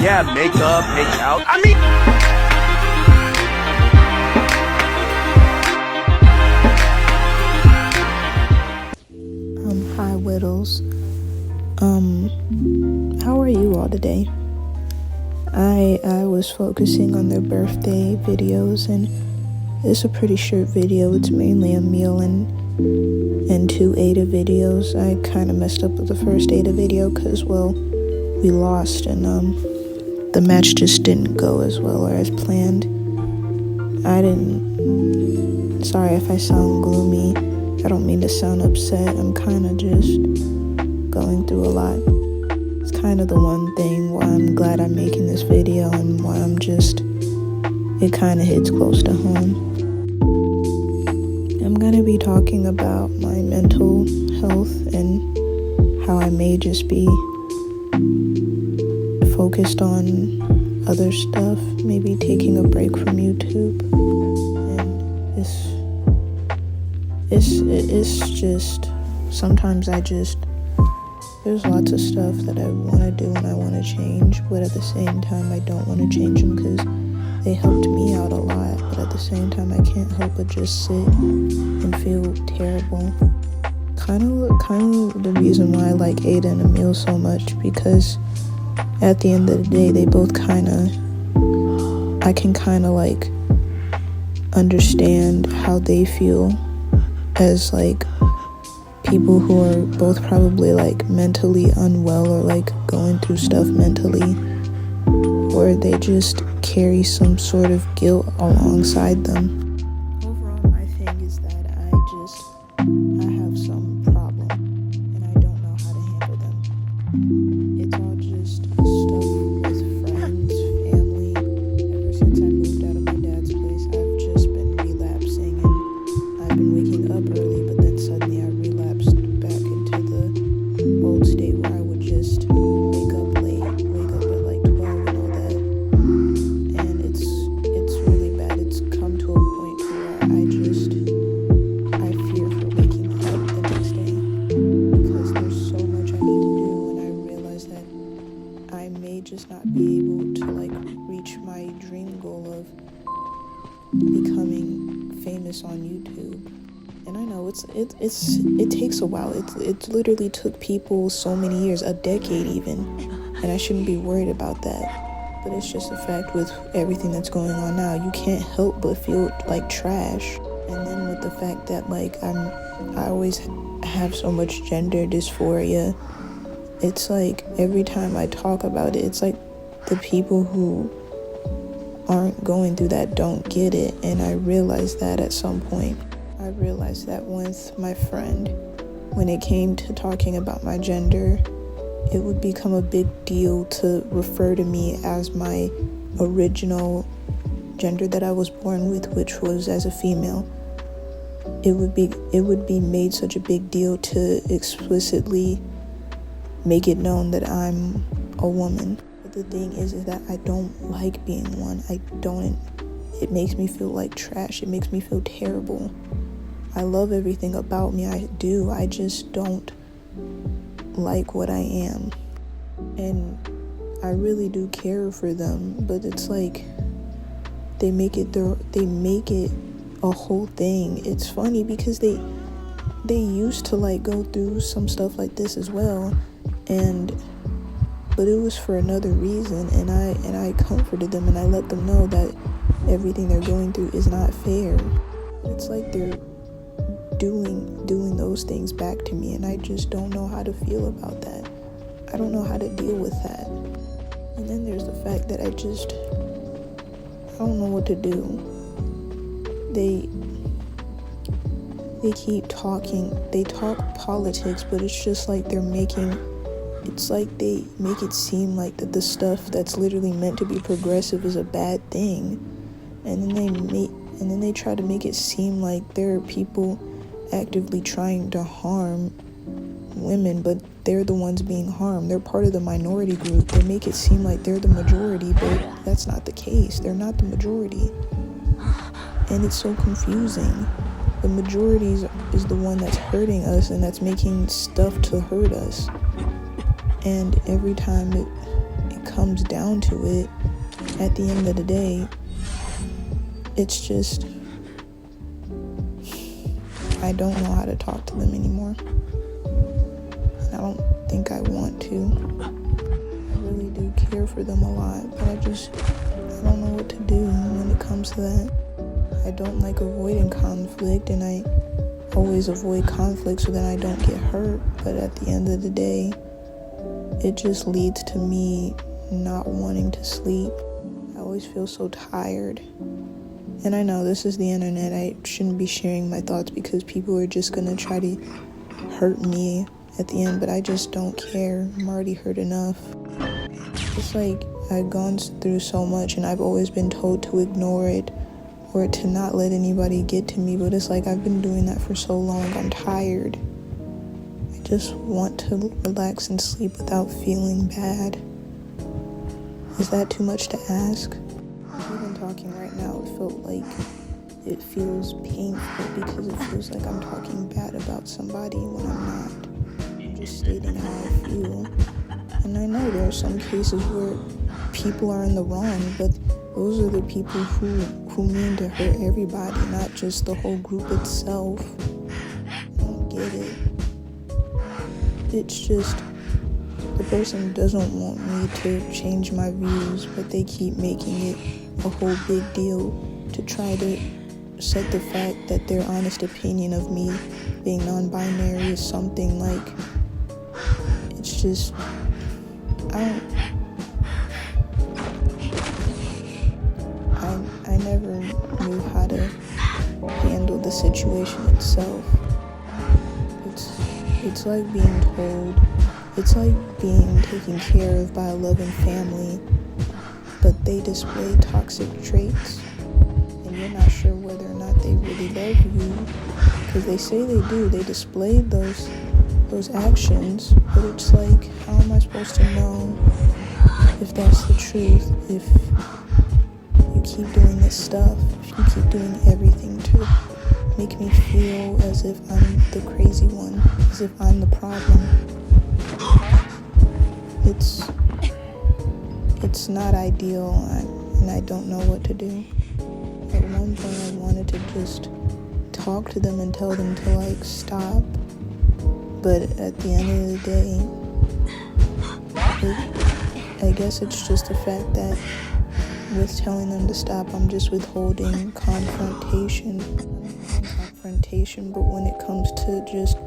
Yeah, makeup, make out. I mean, hi Whittles. How are you all today? I was focusing on their birthday videos, and it's a pretty short video. It's mainly Emil and two Ada videos. I kind of messed up with the first Ada video because, well, we lost, and the match just didn't go as well or as planned. Sorry if I sound gloomy. I don't mean to sound upset. I'm kind of just going through a lot. It's kind of the one thing why I'm glad I'm making this video and why it kind of hits close to home. I'm gonna be talking about my mental health and how I may just be focused on other stuff, maybe taking a break from YouTube. And it's just, sometimes there's lots of stuff that I want to do and I want to change, but at the same time I don't want to change them because they helped me out a lot. But at the same time I can't help but just sit and feel terrible. Kind of the reason why I like Ada and Emil so much, because at the end of the day they both I can kind of like understand how they feel as like people who are both probably like mentally unwell or like going through stuff mentally, or they just carry some sort of guilt alongside them. Overall, my thing is that I have some problem and I don't know how to handle them. It's all just stuff with friends, family. Ever since I moved out of my dad's place, I've just been relapsing, and I've been waking up early, but then suddenly I relapsed back into the old state where I would just wake up late, wake up at like 12 and all that. And it's really bad. It's come to a point where I fear for waking up the next day because there's so much I need to do, and I realize that I may just not be able to like reach my dream goal of becoming famous on YouTube. And I know it takes a while. It literally took people so many years, a decade even, and I shouldn't be worried about that. But it's just a fact with everything that's going on now. You can't help but feel like trash. And then with the fact that like I always have so much gender dysphoria, it's like every time I talk about it, it's like the people who aren't going through that don't get it. And I realized that at some point. I realized that with my friend, when it came to talking about my gender, it would become a big deal to refer to me as my original gender that I was born with, which was as a female. It would be made such a big deal to explicitly make it known that I'm a woman. But the thing is that I don't like being one. It makes me feel like trash. It makes me feel terrible. I love everything about me, I do. I just don't like what I am. And I really do care for them, but it's like they make it a whole thing. It's funny because they used to like go through some stuff like this as well, but it was for another reason, and I comforted them and I let them know that everything they're going through is not fair. It's like they're doing those things back to me, and I just don't know how to feel about that. I don't know how to deal with that. And then there's the fact that I don't know what to do. They keep talking, they talk politics, but it's just like they make it seem like that the stuff that's literally meant to be progressive is a bad thing. And then they try to make it seem like there are people actively trying to harm women, but they're the ones being harmed. They're part of the minority group. They make it seem like they're the majority, but that's not the case. They're not the majority. And it's so confusing. The majority is the one that's hurting us and that's making stuff to hurt us. And every time it it comes down to it, at the end of the day, it's just, I don't know how to talk to them anymore. I don't think I want to. I really do care for them a lot, but I don't know what to do when it comes to that. I don't like avoiding conflict, and I always avoid conflict so that I don't get hurt, but at the end of the day, it just leads to me not wanting to sleep. I always feel so tired. And I know this is the internet. I shouldn't be sharing my thoughts because people are just gonna try to hurt me at the end, but I just don't care. I'm already hurt enough. It's like I've gone through so much and I've always been told to ignore it or to not let anybody get to me, but it's like I've been doing that for so long. I'm tired. I just want to relax and sleep without feeling bad. Is that too much to ask? Even talking right now, it feels painful because it feels like I'm talking bad about somebody when I'm not. I'm just stating how I feel. And I know there are some cases where people are in the wrong, but those are the people who mean to hurt everybody, not just the whole group itself. I don't get it. It's just, the person doesn't want me to change my views, but they keep making it a whole big deal to try to set the fact that their honest opinion of me being non-binary is something like, it's just, I never knew how to handle the situation itself. It's like being told, it's like being taken care of by a loving family, but they display toxic traits, and you're not sure whether or not they really love you, because they say they do. They display those actions, but it's like, how am I supposed to know if that's the truth, if you keep doing this stuff, if you keep doing everything to make me feel as if I'm the crazy one, as if I'm the problem. It's not ideal, and I don't know what to do. At one point I wanted to just talk to them and tell them to like stop, but at the end of the day, I guess it's just the fact that with telling them to stop, I'm just withholding confrontation, but when it comes to just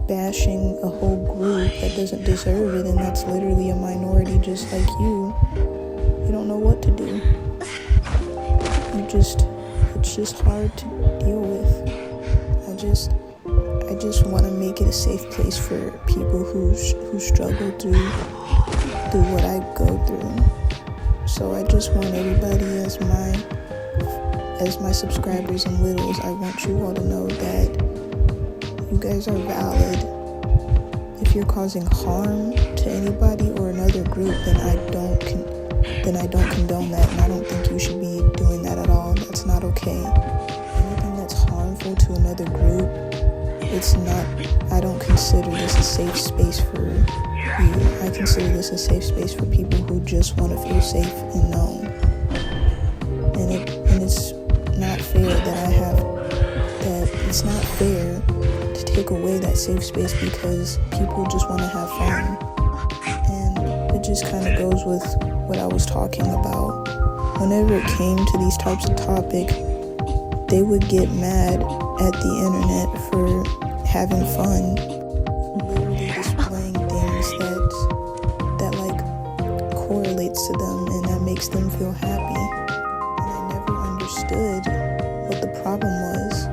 bashing a whole group that doesn't deserve it, and that's literally a minority just like you don't know what to do. It's just hard to deal with. I just want to make it a safe place for people who struggle through what I go through. So I just want everybody as my subscribers and littles, I want you all to know that you guys are valid. If you're causing harm to anybody or another group, then I don't condone that, and I don't think you should be doing that at all. That's not okay. Anything that's harmful to another group, I don't consider this a safe space for you. I consider this a safe space for people who just want to feel safe and known. And it's not fair it's not fair to take away that safe space because people just want to have fun. And it just kind of goes with what I was talking about. Whenever it came to these types of topics, they would get mad at the internet for having fun, literally displaying things that like correlates to them and that makes them feel happy. And I never understood what the problem was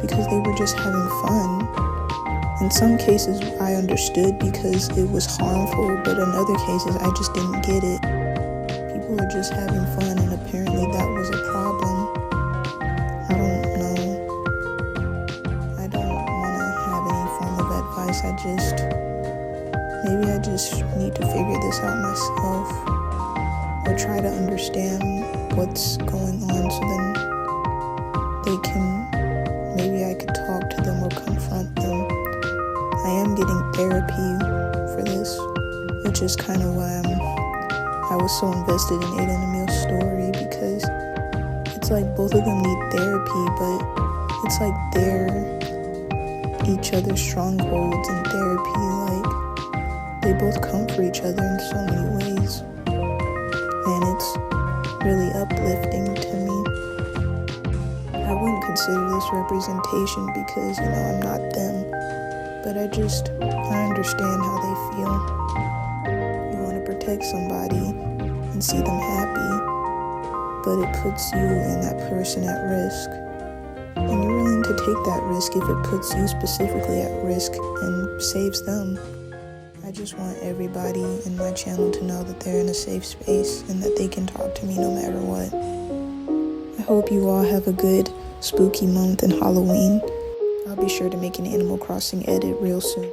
because they were just having fun. In some cases I understood because it was harmful, but in other cases I just didn't get it. People are just having fun, and apparently that was a problem. I don't know. I don't want to have any form of advice. Maybe I just need to figure this out myself, or try to understand what's going on so then maybe I could talk to them or confront them. I am getting therapy for this, which is kind of why was so invested in Aiden and Emil's story because it's like both of them need therapy, but it's like they're each other's strongholds in therapy. Like, they both come for each other in so many ways, and it's really uplifting to me. I wouldn't consider this representation because, I'm not them, but I understand how they feel. You want to protect somebody and see them happy, but it puts you and that person at risk. And you're willing to take that risk if it puts you specifically at risk and saves them. I just want everybody in my channel to know that they're in a safe space and that they can talk to me no matter what. I hope you all have a good spooky month and Halloween. I'll be sure to make an Animal Crossing edit real soon.